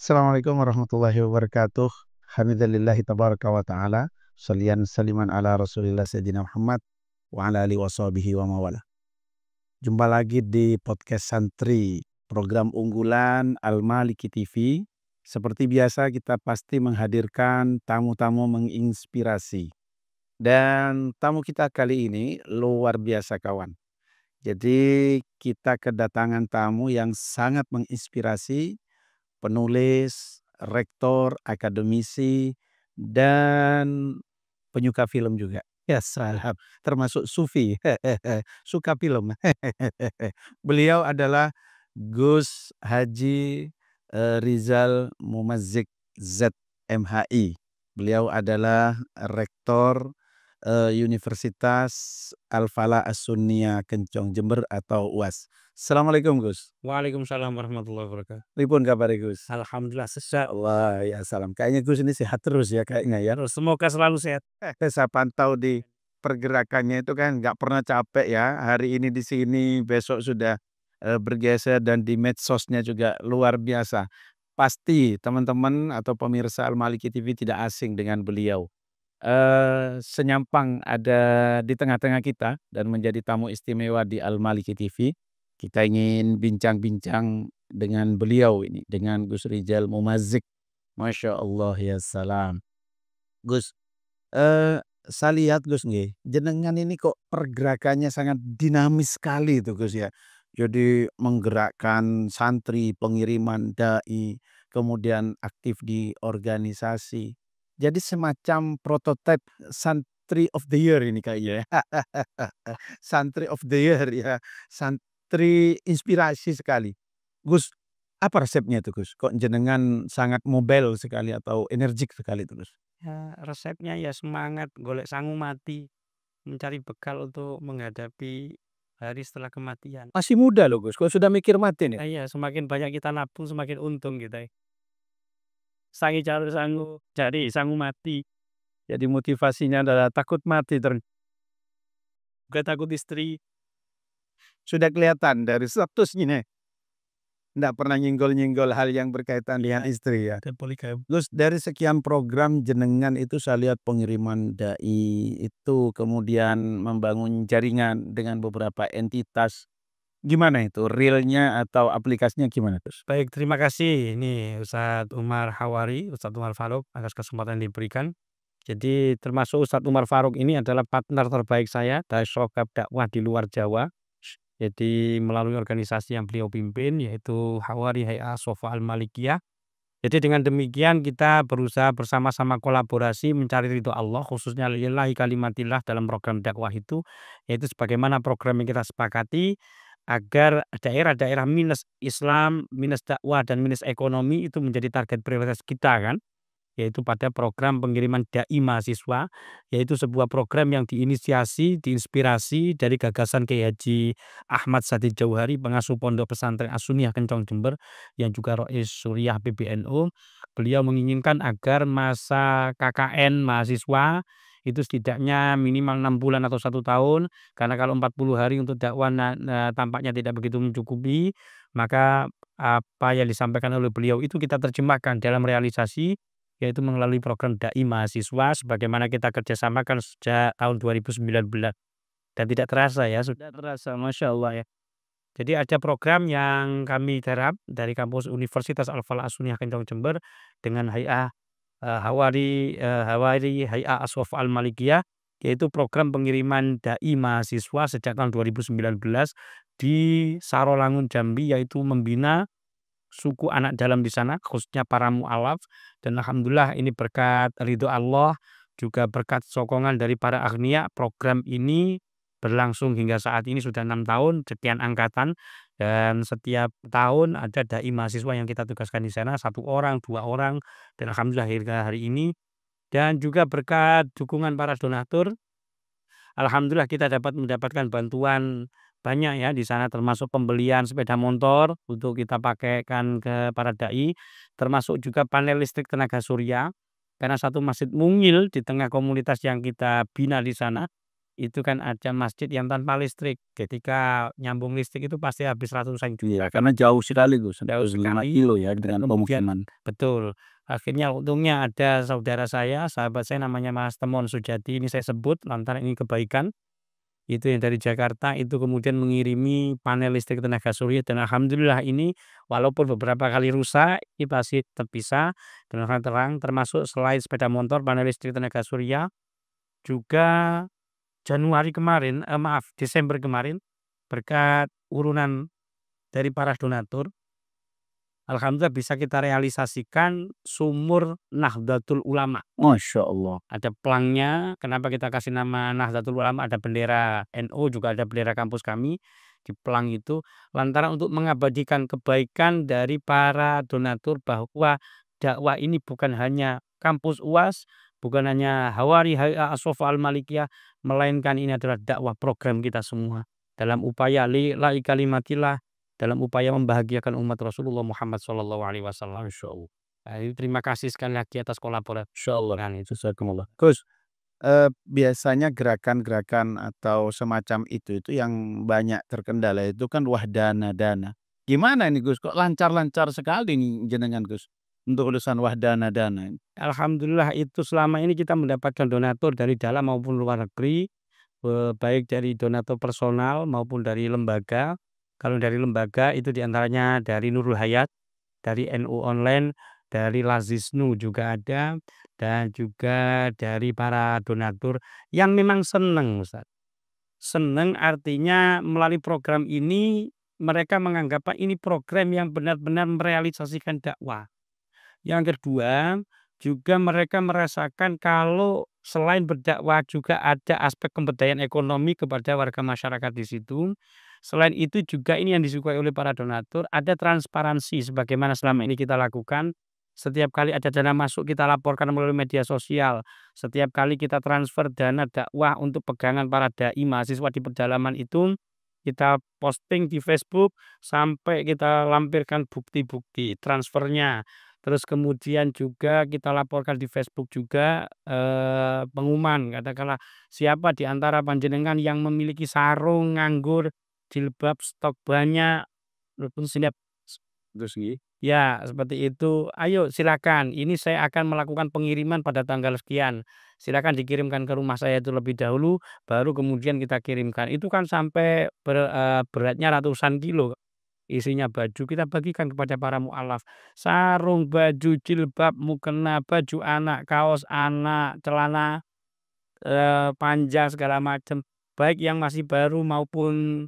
Assalamualaikum warahmatullahi wabarakatuh. Hamdalillahi tabaraka wa ta'ala. Shaliyan saliman ala Rasulillah Sayyidina Muhammad wa ala alihi washabihi wa mawala. Jumpa lagi di podcast Santri, program unggulan Al-Maliki TV. Seperti biasa kita pasti menghadirkan tamu-tamu menginspirasi. Dan tamu kita kali ini luar biasa kawan. Jadi kita kedatangan tamu yang sangat menginspirasi, penulis, rektor, akademisi, dan penyuka film juga. Ya salam, termasuk sufi, suka film. Beliau adalah Gus Haji Rizal Mumazik ZMHI. Beliau adalah rektor Universitas Al-Falah As-Sunniyah Kencong Jember atau UAS. Assalamualaikum Gus. Waalaikumsalam warahmatullahi wabarakatuh. Pripun kabar Gus? Alhamdulillah sehat. Allah ya salam. Kayaknya Gus ini sehat terus ya kayaknya ya. Semoga selalu sehat. Saya pantau di pergerakannya itu kan nggak pernah capek ya. Hari ini di sini, besok sudah bergeser dan di medsosnya juga luar biasa. Pasti teman-teman atau pemirsa Al-Maliki TV tidak asing dengan beliau. Senyampang ada di tengah-tengah kita dan menjadi tamu istimewa di Al-Maliki TV. Kita ingin bincang-bincang dengan beliau ini, dengan Gus Rizal Mumazik. Masya Allah ya salam. Gus, saya lihat Gus nggih, jenengan ini kok pergerakannya sangat dinamis sekali itu Gus ya. Jadi menggerakkan santri, pengiriman dai, kemudian aktif di organisasi. Jadi semacam prototipe santri of the year ini kayaknya ya. Santri of the year ya. Santri inspirasi sekali. Gus, apa resepnya itu Gus? Kok jenengan sangat mobile sekali atau energik sekali itu Gus? Ya, resepnya ya semangat, golek sangu mati, mencari bekal untuk menghadapi hari setelah kematian. Masih muda loh Gus, kok sudah mikir mati nih? Iya, semakin banyak kita nabung, semakin untung kita. Cari sangu mati. Jadi motivasinya adalah takut mati Gak takut istri. sudah kelihatan dari statusnya nih. Nggak pernah nyenggol-nyenggol hal yang berkaitan dengan istri ya. Dan poligami. Terus dari sekian program jenengan itu saya lihat pengiriman dai itu kemudian membangun jaringan dengan beberapa entitas. Gimana itu? Realnya atau aplikasinya gimana terus? Baik, terima kasih. Ini Ustadz Umar Hawari, Ustadz Umar Faruk atas kesempatan yang diberikan. Jadi termasuk Ustadz Umar Faruk ini adalah partner terbaik saya dari Sokap dakwah di luar Jawa. Jadi melalui organisasi yang beliau pimpin yaitu Hawari Hay'ah Sofa Al-Malikiyah. Jadi dengan demikian kita berusaha bersama-sama kolaborasi mencari ridho Allah khususnya lillahi kalimatillah dalam program dakwah itu, yaitu sebagaimana program yang kita sepakati agar daerah-daerah minus Islam, minus dakwah dan minus ekonomi itu menjadi target prioritas kita kan. Yaitu pada program pengiriman dai mahasiswa, yaitu sebuah program yang diinisiasi, diinspirasi dari gagasan Kiai Haji Ahmad Sadi Jauhari, pengasuh Pondok Pesantren As-Sunniyah Kencong Jember, yang juga Rois Suriah PBNU. Beliau menginginkan agar masa KKN mahasiswa itu setidaknya minimal 6 bulan atau 1 tahun, karena kalau 40 hari untuk dakwah tampaknya tidak begitu mencukupi, maka apa yang disampaikan oleh beliau itu kita terjemahkan dalam realisasi, yaitu melalui program dai mahasiswa sebagaimana kita kerjasamakan sejak tahun 2019 dan tidak terasa ya sudah terasa, Masya Allah ya. Jadi ada program yang kami terap dari kampus Universitas Al-Falah As-Sunniyah Kencong Jember dengan Hay'ah Hawari Hay'ah Aswaf Al-Malikiyah, yaitu program pengiriman dai mahasiswa sejak tahun 2019 di Sarolangun Jambi, yaitu membina suku anak dalam di sana khususnya para mu'alaf, dan alhamdulillah ini berkat ridho Allah juga berkat sokongan dari para agniya, program ini berlangsung hingga saat ini sudah 6 tahun sekian angkatan, dan setiap tahun ada dai mahasiswa yang kita tugaskan di sana 1 orang 2 orang, dan alhamdulillah hingga hari ini, dan juga berkat dukungan para donatur alhamdulillah kita dapat mendapatkan bantuan banyak ya di sana, termasuk pembelian sepeda motor untuk kita pakaikan ke para dai, termasuk juga panel listrik tenaga surya, karena satu masjid mungil di tengah komunitas yang kita bina di sana, itu kan ada masjid yang tanpa listrik. Ketika nyambung listrik itu pasti habis ratusan Iya, juta. karena jauh sekali Gus, Jauh 5 sekali. kilo ya dengan Kemudian pemukiman. betul, akhirnya untungnya ada saudara saya, sahabat saya namanya Mas Temon Sujadi, ini saya sebut lantaran ini kebaikan, itu yang dari Jakarta, itu kemudian mengirimi panel listrik tenaga surya dan alhamdulillah ini walaupun beberapa kali rusak, ini masih tetap bisa dengan terang, termasuk selain sepeda motor, panel listrik tenaga surya, juga Januari kemarin, maaf Desember kemarin, berkat urunan dari para donatur, alhamdulillah bisa kita realisasikan sumur Nahdlatul Ulama. Masya Allah. Ada pelangnya, kenapa kita kasih nama Nahdlatul Ulama, ada bendera NU, juga ada bendera kampus kami di pelang itu, lantaran untuk mengabadikan kebaikan dari para donatur bahwa dakwah ini bukan hanya kampus UAS, bukan hanya Hawari Hay'a As-Sofa Al-Malikiyah, melainkan ini adalah dakwah program kita semua dalam upaya lillahi kalimatillah, dalam upaya membahagiakan umat Rasulullah Muhammad SAW. Masya Allah. Nah, ini terima kasih sekali lagi atas kolaborasi Masya Allah. itu. Jazakumullah. Gus, biasanya gerakan-gerakan atau semacam itu yang banyak terkendala itu kan dana. Gimana ini Gus, kok lancar-lancar sekali nih jenengan Gus, untuk urusan dana ini? Alhamdulillah itu selama ini kita mendapatkan donatur dari dalam maupun luar negeri, baik dari donatur personal maupun dari lembaga. Kalau dari lembaga itu diantaranya dari Nurul Hayat, dari NU Online, dari Lazisnu juga ada, dan juga dari para donatur yang memang seneng Ustaz. Seneng artinya melalui program ini mereka menganggap ini program yang benar-benar merealisasikan dakwah. Yang kedua, juga mereka merasakan kalau selain berdakwah juga ada aspek pemberdayaan ekonomi kepada warga masyarakat di situ. Selain itu juga ini yang disukai oleh para donatur, ada transparansi sebagaimana selama ini kita lakukan. Setiap kali ada dana masuk kita laporkan melalui media sosial. Setiap kali kita transfer dana dakwah untuk pegangan para dai mahasiswa di pedalaman itu, kita posting di Facebook sampai kita lampirkan bukti-bukti transfernya. Terus kemudian juga kita laporkan di Facebook juga, pengumuman katakanlah, siapa di antara panjenengan yang memiliki sarung, nganggur, jilbab stok banyak, pun siap. Gus nggih. Ya, seperti itu. Ayo silakan, ini saya akan melakukan pengiriman pada tanggal sekian. Silakan dikirimkan ke rumah saya itu lebih dahulu, baru kemudian kita kirimkan. Itu kan sampai beratnya ratusan kilo. Isinya baju kita bagikan kepada para mualaf. Sarung, baju, jilbab, mukena, baju anak, kaos anak, celana, panjang segala macam, baik yang masih baru maupun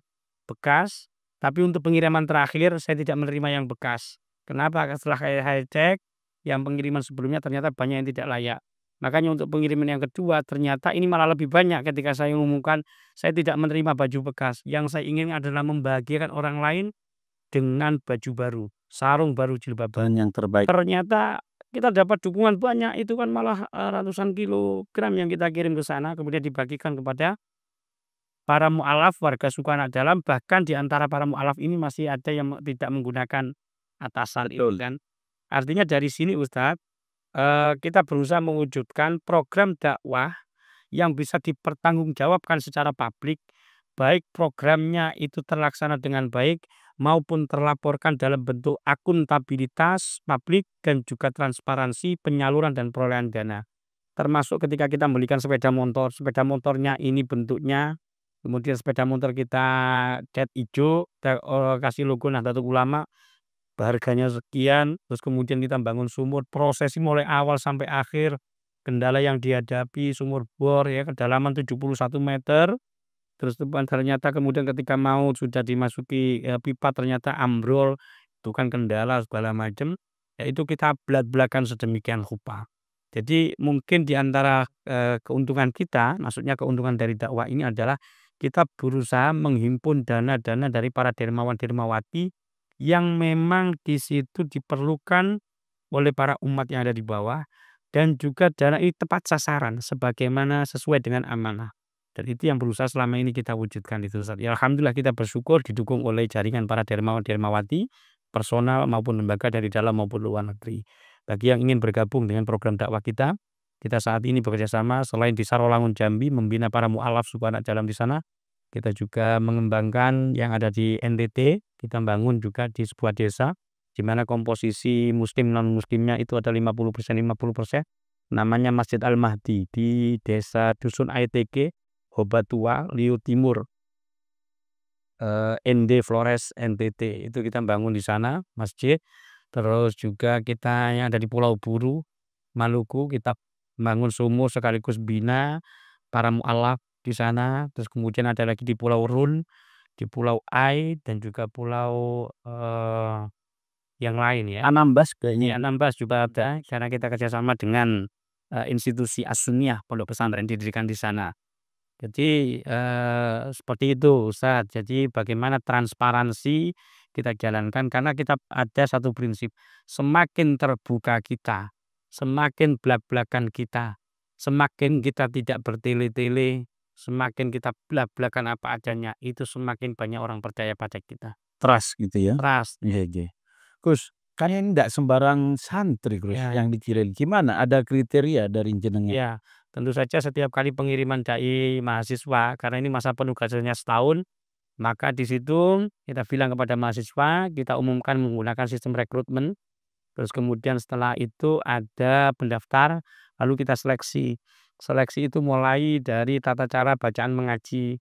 bekas. Tapi untuk pengiriman terakhir saya tidak menerima yang bekas. Kenapa? Setelah saya cek, yang pengiriman sebelumnya ternyata banyak yang tidak layak. Makanya untuk pengiriman yang kedua ternyata ini malah lebih banyak ketika saya umumkan saya tidak menerima baju bekas. Yang saya ingin adalah membahagiakan orang lain dengan baju baru, sarung baru, jilbab baru. Dan yang terbaik. Ternyata kita dapat dukungan banyak, itu kan malah, ratusan kilogram yang kita kirim ke sana, kemudian dibagikan kepada para mualaf warga suku Anak Dalam, bahkan di antara para mualaf ini masih ada yang tidak menggunakan atasan itu Betul. kan. Artinya dari sini Ustadz, kita berusaha mewujudkan program dakwah yang bisa dipertanggungjawabkan secara publik, baik programnya itu terlaksana dengan baik maupun terlaporkan dalam bentuk akuntabilitas publik dan juga transparansi penyaluran dan perolehan dana. Termasuk ketika kita membelikan sepeda motornya ini bentuknya, kemudian sepeda motor kita cat ijo, kasih logo Nahdlatul Ulama, harganya sekian, terus kemudian kita bangun sumur, prosesi mulai awal sampai akhir, kendala yang dihadapi, sumur bor ya kedalaman 71 meter, terus ternyata kemudian ketika mau sudah dimasuki, pipa ternyata ambrol, itu kan kendala segala macam, ya itu kita belak-belakan sedemikian rupa. Jadi mungkin di antara, keuntungan kita, maksudnya keuntungan dari dakwah ini adalah kita berusaha menghimpun dana-dana dari para dermawan-dermawati yang memang di situ diperlukan oleh para umat yang ada di bawah dan juga dana ini tepat sasaran sebagaimana sesuai dengan amanah. Dan itu yang berusaha selama ini kita wujudkan itu Ustaz. Ya alhamdulillah kita bersyukur didukung oleh jaringan para dermawan-dermawati, personal maupun lembaga dari dalam maupun luar negeri. Bagi yang ingin bergabung dengan program dakwah kita Kita saat ini bekerja sama selain di Sarolangun Jambi membina para mualaf suku anak dalam di sana, kita juga mengembangkan yang ada di NTT, kita bangun juga di sebuah desa di mana komposisi muslim non muslimnya itu ada 50% 50%. Namanya Masjid Al-Mahdi di Desa Dusun ITG, Hobatua, Liu Timur. ND Flores NTT itu kita bangun di sana masjid. Terus juga kita yang ada di Pulau Buru, Maluku, kita bangun sumur sekaligus bina para mualaf di sana. Terus kemudian ada lagi di Pulau Run, di Pulau Ai dan juga pulau yang lain ya. Anambas Di kayaknya. Anambas juga ada karena kita kerjasama dengan institusi As-Sunniyah Pondok Pesantren didirikan di sana. Jadi seperti itu Ustaz. Jadi bagaimana transparansi kita jalankan karena kita ada satu prinsip, semakin terbuka kita, semakin blak-blakan kita, semakin kita tidak bertele-tele, semakin kita blak-blakan apa adanya, itu semakin banyak orang percaya pada kita. Trust gitu ya. Trust. Iya, iya. Gus, kan ini ndak sembarang santri Gus Ya. yang dikirim. Gimana? Ada kriteria dari jenengan? Ya, tentu saja setiap kali pengiriman dai mahasiswa karena ini masa penugasannya setahun, maka di situ kita bilang kepada mahasiswa, kita umumkan menggunakan sistem rekrutmen. Terus kemudian setelah itu ada pendaftar, lalu kita seleksi. Seleksi itu mulai dari tata cara bacaan mengaji,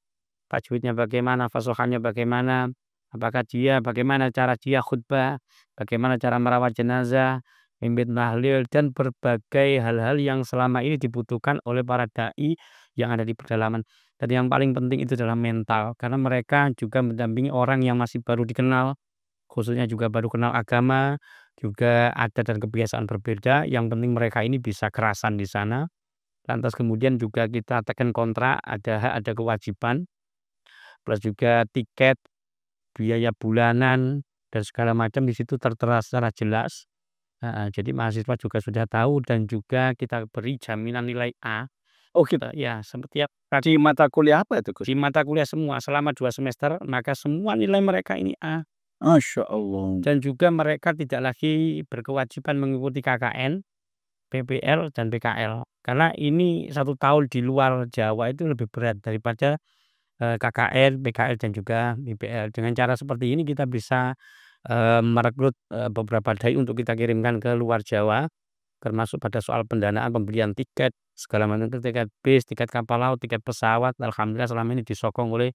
tajwidnya bagaimana, fashohannya bagaimana, apakah dia bagaimana cara dia khutbah, bagaimana cara merawat jenazah, mimpin tahlil dan berbagai hal-hal yang selama ini dibutuhkan oleh para dai yang ada di pedalaman. Dan yang paling penting itu adalah mental, karena mereka juga mendampingi orang yang masih baru dikenal, khususnya juga baru kenal agama, juga adat dan kebiasaan berbeda. Yang penting mereka ini bisa kerasan di sana. Lantas kemudian juga kita tekan kontrak, ada hak, ada kewajiban, plus juga tiket, biaya bulanan dan segala macam di situ tertera secara jelas. Jadi mahasiswa juga sudah tahu dan juga kita beri jaminan nilai A. Oh gitu. Ya, setiap Di mata kuliah apa itu Gus? di mata kuliah semua selama 2 semester, maka semua nilai mereka ini A. Masya Allah. Dan juga mereka tidak lagi berkewajiban mengikuti KKN, PPL, dan PKL. Karena ini 1 tahun di luar Jawa itu lebih berat daripada KKN, PKL, dan juga PPL. Dengan cara seperti ini kita bisa merekrut beberapa dai untuk kita kirimkan ke luar Jawa, termasuk pada soal pendanaan, pembelian tiket, segala macam, tiket bis, tiket kapal laut, tiket pesawat. Alhamdulillah selama ini disokong oleh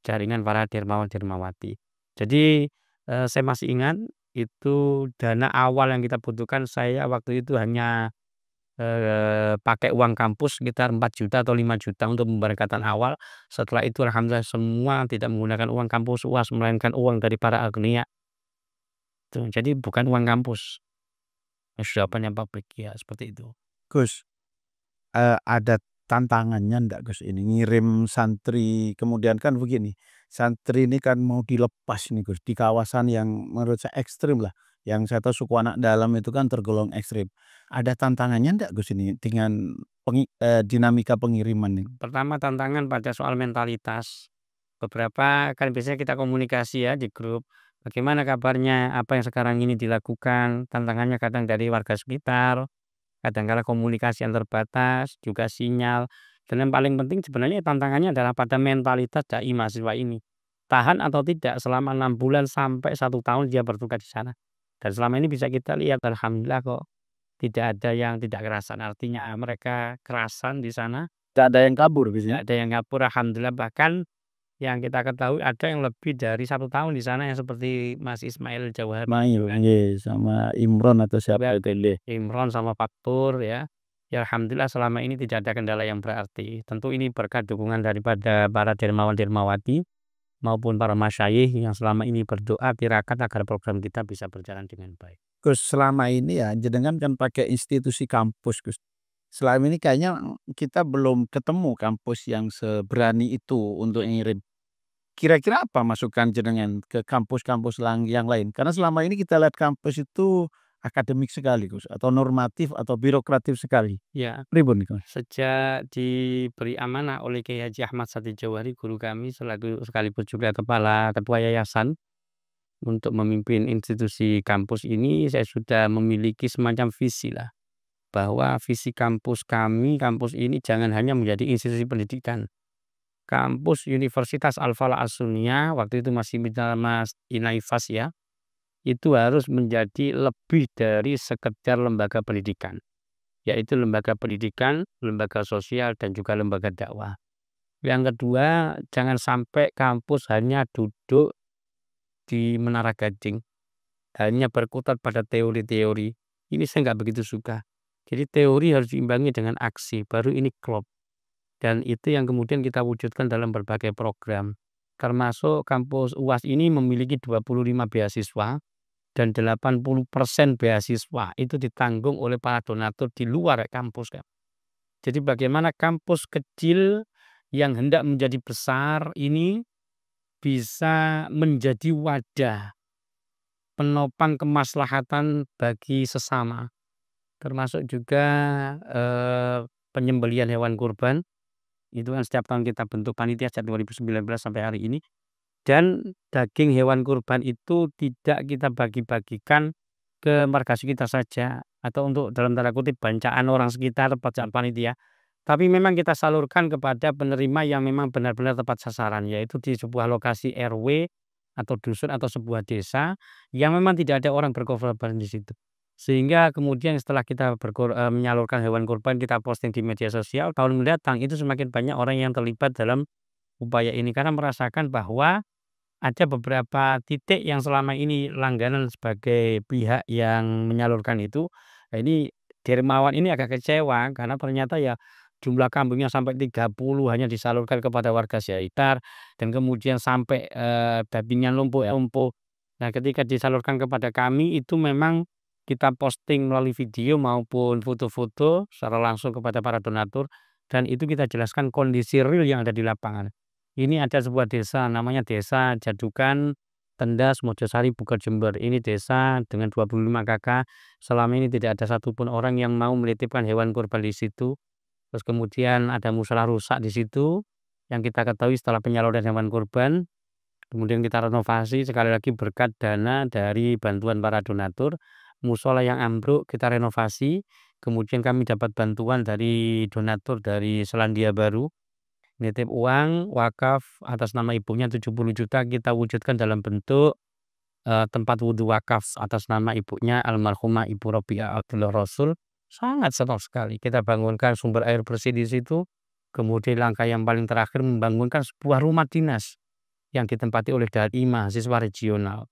jaringan para dermawan-dermawati. Jadi saya masih ingat itu dana awal yang kita butuhkan, saya waktu itu hanya pakai uang kampus sekitar 4 juta atau 5 juta untuk pemberangkatan awal. Setelah itu alhamdulillah semua tidak menggunakan uang kampus UAS, melainkan uang dari para agniya. Tuh, jadi bukan uang kampus. Jawabannya pabrik, ya seperti itu. Gus, ada tantangannya ndak Gus ini ngirim santri, kemudian kan begini, santri ini kan mau dilepas nih Gus di kawasan yang menurut saya ekstrim lah. Yang saya tahu suku anak dalam itu kan tergolong ekstrim. Ada tantangannya ndak Gus ini dengan dinamika pengiriman nih? Pertama tantangan pada soal mentalitas. Beberapa kan biasanya kita komunikasi ya di grup. Bagaimana kabarnya, apa yang sekarang ini dilakukan, tantangannya kadang dari warga sekitar, kadang-kala komunikasi yang terbatas, juga sinyal. Dan yang paling penting sebenarnya tantangannya adalah pada mentalitas dai mahasiswa ini. Tahan atau tidak selama 6 bulan sampai 1 tahun dia bertugas di sana. Dan selama ini bisa kita lihat alhamdulillah kok tidak ada yang tidak kerasan. Artinya mereka kerasan di sana, Nggak ada yang kabur Gus tidak ya? ada yang ngapur alhamdulillah. Bahkan yang kita ketahui ada yang lebih dari 1 tahun di sana yang seperti Mas Ismail Jauhar, Ismail, nggih, sama Imron atau siapa itu nggih. Imron sama Faktur ya. Ya alhamdulillah selama ini tidak ada kendala yang berarti. Tentu ini berkat dukungan daripada para dermawan-dermawati maupun para masyayikh yang selama ini berdoa tirakat agar program kita bisa berjalan dengan baik. Gus, selama ini ya jenengan kan pakai institusi kampus Gus. Selama ini kayaknya kita belum ketemu kampus yang seberani itu untuk ngirim. Kira-kira apa masukan jenengan ke kampus-kampus yang lain? Karena selama ini kita lihat kampus itu akademik sekali Gus, atau normatif atau birokratif sekali. Ya, Pripun niku? sejak diberi amanah oleh Kiai Haji Ahmad Sati Jauhari guru kami selaku sekaligus juga kepala ketua yayasan untuk memimpin institusi kampus ini, saya sudah memiliki semacam visi lah. bahwa visi kampus kampus ini jangan hanya menjadi institusi pendidikan. Kampus Universitas Al-Falah As-Sunniyah, waktu itu masih Mas Inaifas ya, itu harus menjadi lebih dari sekedar lembaga pendidikan, yaitu lembaga pendidikan, lembaga sosial, dan juga lembaga dakwah. Yang kedua, jangan sampai kampus hanya duduk di Menara Gading, hanya berkutat pada teori-teori. Ini saya nggak begitu suka. Jadi teori harus diimbangi dengan aksi, baru ini klop. Dan itu yang kemudian kita wujudkan dalam berbagai program. Termasuk kampus UAS ini memiliki 25 beasiswa dan 80% beasiswa itu ditanggung oleh para donatur di luar kampus, Kak. Jadi bagaimana kampus kecil yang hendak menjadi besar ini bisa menjadi wadah penopang kemaslahatan bagi sesama, termasuk juga penyembelihan hewan kurban. Itu kan setiap tahun kita bentuk panitia sejak 2019 sampai hari ini, dan daging hewan kurban itu tidak kita bagi-bagikan ke margas kita saja atau untuk dalam tanda kutip bancaan orang sekitar pekerjaan panitia, tapi memang kita salurkan kepada penerima yang memang benar-benar tepat sasaran, yaitu di sebuah lokasi RW atau dusun atau sebuah desa yang memang tidak ada orang berkorban di situ. Sehingga kemudian setelah kita menyalurkan hewan kurban, kita posting di media sosial, tahun mendatang itu semakin banyak orang yang terlibat dalam upaya ini karena merasakan bahwa ada beberapa titik yang selama ini langganan sebagai pihak yang menyalurkan itu. Nah ini dermawan ini agak kecewa karena ternyata ya jumlah kambingnya sampai 30 hanya disalurkan kepada warga sekitar dan kemudian sampai, dagingnya lumpuh. Nah ketika disalurkan kepada kami itu memang kita posting melalui video maupun foto-foto secara langsung kepada para donatur dan itu kita jelaskan kondisi real yang ada di lapangan. Ini ada sebuah desa namanya Desa Jadukan, Tendas, Mojosari, Bukit Jember. Ini desa dengan 25 kakak. Selama ini tidak ada satupun orang yang mau menitipkan hewan kurban di situ. Terus kemudian ada musala rusak di situ yang kita ketahui setelah penyaluran hewan kurban. Kemudian kita renovasi sekali lagi berkat dana dari bantuan para donatur. Musola yang ambruk kita renovasi. Kemudian kami dapat bantuan dari donatur dari Selandia Baru. Nitip uang wakaf atas nama ibunya 70 juta kita wujudkan dalam bentuk, tempat wudhu wakaf atas nama ibunya almarhumah Ibu Robiah Abdullah Rasul. Sangat senang sekali kita bangunkan sumber air bersih di situ. Kemudian langkah yang paling terakhir membangunkan sebuah rumah dinas yang ditempati oleh dai mahasiswa regional.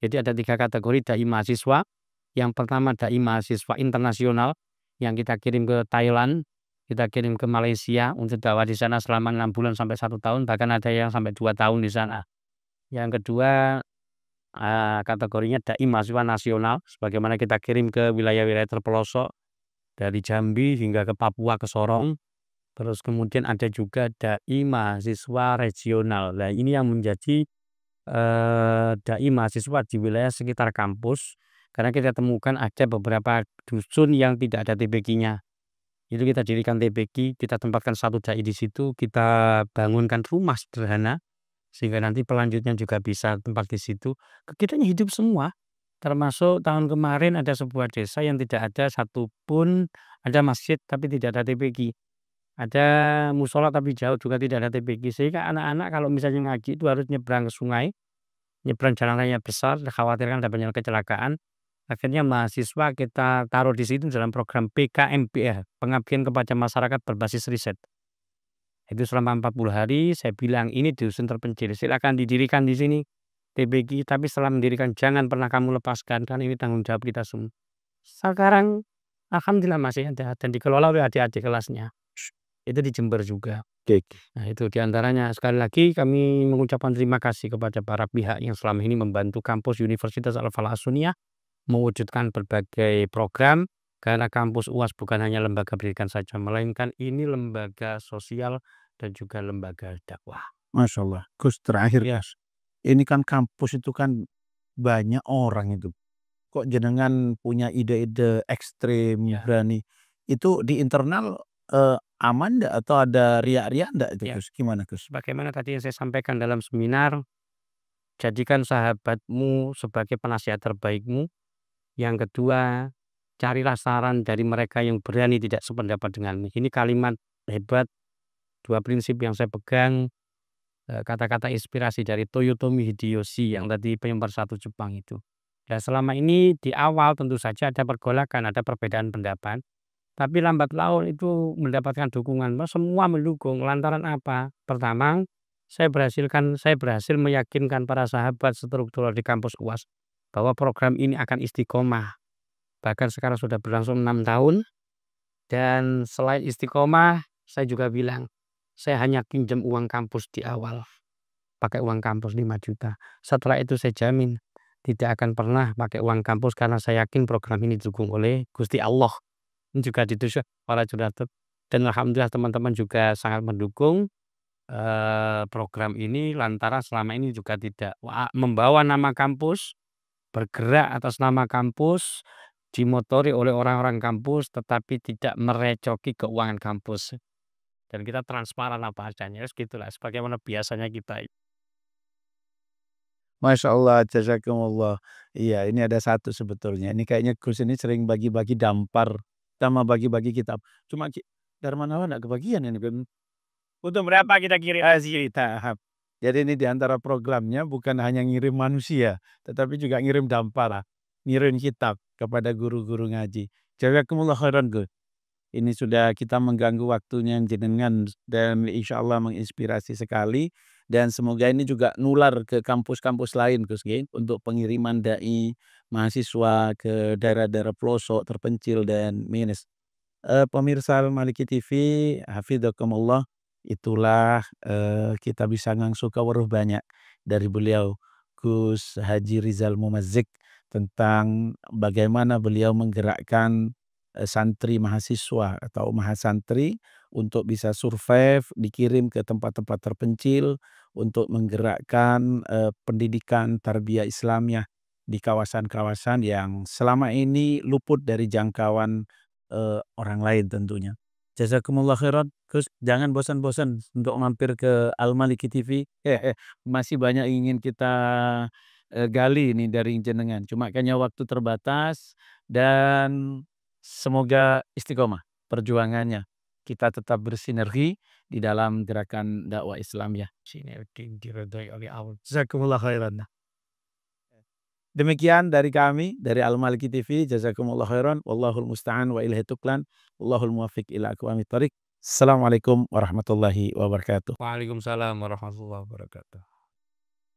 Jadi ada 3 kategori dai mahasiswa. Yang pertama dai mahasiswa internasional yang kita kirim ke Thailand, kita kirim ke Malaysia untuk dakwah di sana selama 6 bulan sampai 1 tahun, bahkan ada yang sampai 2 tahun di sana. Yang kedua, kategorinya dai mahasiswa nasional, sebagaimana kita kirim ke wilayah-wilayah terpelosok dari Jambi hingga ke Papua, ke Sorong. Terus kemudian ada juga dai mahasiswa regional. Nah ini yang menjadi dai mahasiswa di wilayah sekitar kampus, karena kita temukan ada beberapa dusun yang tidak ada TBQ-nya. Itu kita dirikan TBQ, kita tempatkan 1 dai di situ, kita bangunkan rumah sederhana, sehingga nanti pelanjutnya juga bisa tempat di situ. Kitanya hidup semua, termasuk tahun kemarin ada sebuah desa yang tidak ada satupun, ada masjid tapi tidak ada TBQ. Ada musola tapi jauh juga tidak ada TBQ, sehingga anak-anak kalau misalnya ngaji itu harus nyebrang ke sungai. Nyebrang jalan raya besar, dikhawatirkan ada banyak kecelakaan. Akhirnya mahasiswa kita taruh di situ dalam program PKMBR, pengabdian kepada masyarakat berbasis riset. Itu selama 40 hari saya bilang ini dusun terpencil, silakan didirikan di sini TBQ, tapi setelah mendirikan jangan pernah kamu lepaskan, karena ini tanggung jawab kita semua. Sekarang alhamdulillah masih ada dan dikelola oleh adik-adik kelasnya. Itu di Jember juga. Oke. Nah itu diantaranya. Sekali lagi kami mengucapkan terima kasih kepada para pihak yang selama ini membantu kampus Universitas Al-Falah As-Sunniyah mewujudkan berbagai program, karena kampus UAS bukan hanya lembaga pendidikan saja, melainkan ini lembaga sosial dan juga lembaga dakwah. Masya Allah. Gus, terakhir Ya. Gus. Ini kan kampus itu kan banyak orang itu. Kok jenengan punya ide-ide ekstrem, Ya. berani. Itu di internal aman ndak atau ada riak-riak ndak itu Ya. Gus? Gimana Gus? Sebagaimana tadi yang saya sampaikan dalam seminar, jadikan sahabatmu sebagai penasihat terbaikmu. Yang kedua, carilah saran dari mereka yang berani tidak sependapat denganmu. Ini kalimat hebat, 2 prinsip yang saya pegang, kata-kata inspirasi dari Toyotomi Hideyoshi yang tadi pemersatu Jepang itu. Dan selama ini di awal tentu saja ada pergolakan, ada perbedaan pendapat, tapi lambat laun itu mendapatkan dukungan, semua mendukung. Lantaran apa? Pertama, saya berhasil meyakinkan para sahabat struktural di kampus UAS bahwa program ini akan istiqomah. Bahkan sekarang sudah berlangsung 6 tahun dan selain istiqomah, saya juga bilang, saya hanya pinjam uang kampus di awal, pakai uang kampus 5 juta. Setelah itu saya jamin tidak akan pernah pakai uang kampus karena saya yakin program ini didukung oleh Gusti Allah. Juga didukung oleh Junatud dan alhamdulillah teman-teman juga sangat mendukung, program ini lantaran selama ini juga tidak membawa nama kampus, bergerak atas nama kampus, dimotori oleh orang-orang kampus, tetapi tidak merecoki keuangan kampus. Dan kita transparan apa adanya, gitulah sebagaimana biasanya kita. Masya Allah, jazakumullah. Iya, ini ada satu sebetulnya. Ini kayaknya Gus ini sering bagi-bagi dampar sama bagi-bagi kitab. Cuma Darmanawan nggak kebagian ini. Untuk berapa kita kirim? Sih, tahap. Jadi ini di antara programnya bukan hanya ngirim manusia, tetapi juga ngirim dampar, ngirim kitab kepada guru-guru ngaji. Jazakumullah khairan Gus. Ini sudah kita mengganggu waktunya jenengan dan insya Allah menginspirasi sekali dan semoga ini juga nular ke kampus-kampus lain Gus nggih, untuk pengiriman dai mahasiswa ke daerah-daerah pelosok terpencil dan minus. Pemirsa Al-Maliki TV, hafizakumullah, itulah, kita bisa ngangsu weruh banyak dari beliau, Gus Haji Rizal Mumazik, tentang bagaimana beliau menggerakkan, santri mahasiswa atau mahasantri untuk bisa survive, dikirim ke tempat-tempat terpencil, untuk menggerakkan, pendidikan tarbiyah Islamiyah di kawasan-kawasan yang selama ini luput dari jangkauan orang lain tentunya. Jazakumullah khairan, Gus, jangan bosan-bosan untuk mampir ke Al-Maliki TV. Masih banyak ingin kita, gali ini dari jenengan, cuma kayaknya waktu terbatas dan semoga istiqomah perjuangannya. Kita tetap bersinergi di dalam gerakan dakwah Islamiyah. Sinergi diridhoi oleh Allah. Jazakumullah khairan. Demikian dari kami, dari Al-Maliki TV, jazakumullah khairan, wallahul musta'an wa ilaihi tuklan, wallahul muwaffiq ila aqwamit thoriq. Assalamualaikum warahmatullahi wabarakatuh. Waalaikumsalam warahmatullahi wabarakatuh.